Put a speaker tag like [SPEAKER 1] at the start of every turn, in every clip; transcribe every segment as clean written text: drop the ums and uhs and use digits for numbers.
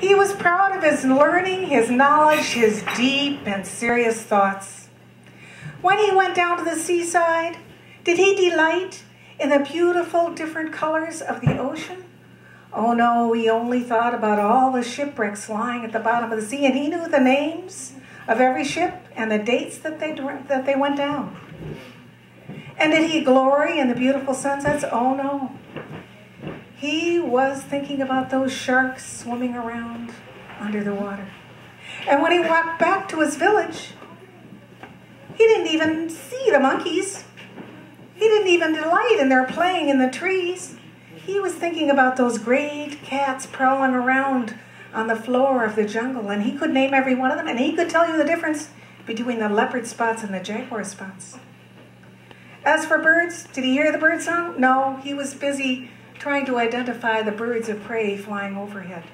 [SPEAKER 1] He was proud of his learning, his knowledge, his deep and serious thoughts. When he went down to the seaside, did he delight in the beautiful different colors of the ocean? Oh no, he only thought about all the shipwrecks lying at the bottom of the sea, and he knew the names of every ship and the dates that they went down. And did he glory in the beautiful sunsets? Oh no. He was thinking about those sharks swimming around under the water. And when he walked back to his village, he didn't even see the monkeys. He didn't even delight in their playing in the trees. He was thinking about those great cats prowling around on the floor of the jungle, and he could name every one of them, and he could tell you the difference between the leopard spots and the jaguar spots. As for birds, did he hear the bird song? No, he was busy trying to identify the birds of prey flying overhead.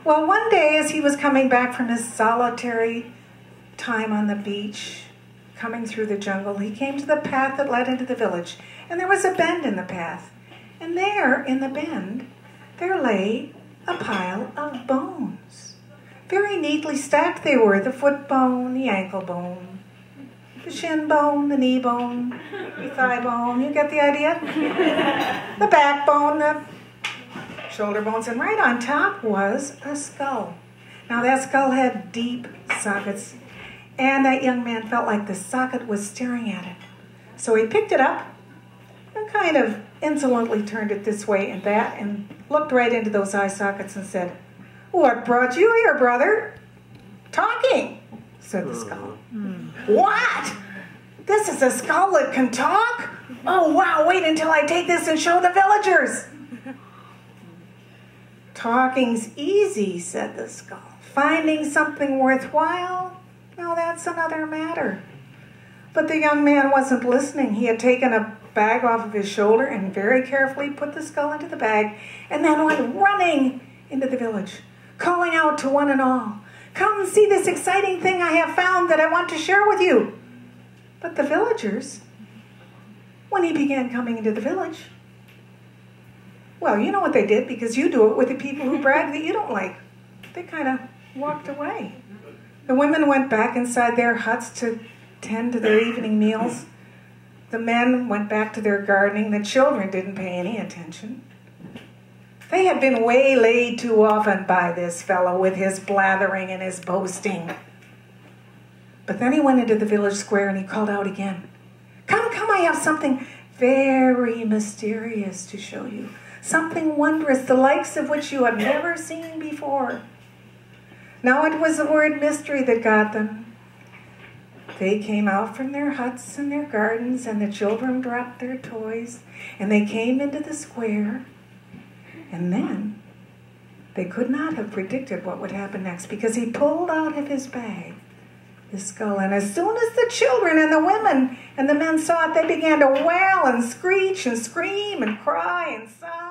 [SPEAKER 1] Well, one day as he was coming back from his solitary time on the beach, coming through the jungle, he came to the path that led into the village, and there was a bend in the path. And there, in the bend, there lay a pile of bones. Very neatly stacked they were, the foot bone, the ankle bone, the shin bone, the knee bone, the thigh bone, you get the idea? The backbone, the shoulder bones, and right on top was a skull. Now that skull had deep sockets, and that young man felt like the socket was staring at it. So he picked it up and kind of insolently turned it this way and that and looked right into those eye sockets and said, "What brought you here, brother?" "Talking," said the skull. "What? This is a skull that can talk? Oh, wow, wait until I take this and show the villagers." "Talking's easy," said the skull. "Finding something worthwhile, now that's another matter." But the young man wasn't listening. He had taken a bag off of his shoulder and very carefully put the skull into the bag and then went running into the village, calling out to one and all, "Come see this exciting thing I have found that I want to share with you." But the villagers, when he began coming into the village, well, you know what they did, because you do it with the people who brag that you don't like. They kind of walked away. The women went back inside their huts to tend to their evening meals. The men went back to their gardening. The children didn't pay any attention. They had been waylaid too often by this fellow with his blathering and his boasting. But then he went into the village square and he called out again, "Come, come, I have something very mysterious to show you. Something wondrous, the likes of which you have never seen before." Now it was the word mystery that got them. They came out from their huts and their gardens, and the children dropped their toys, and they came into the square. And then they could not have predicted what would happen next, because he pulled out of his bag the skull, and as soon as the children and the women and the men saw it, they began to wail and screech and scream and cry and sigh.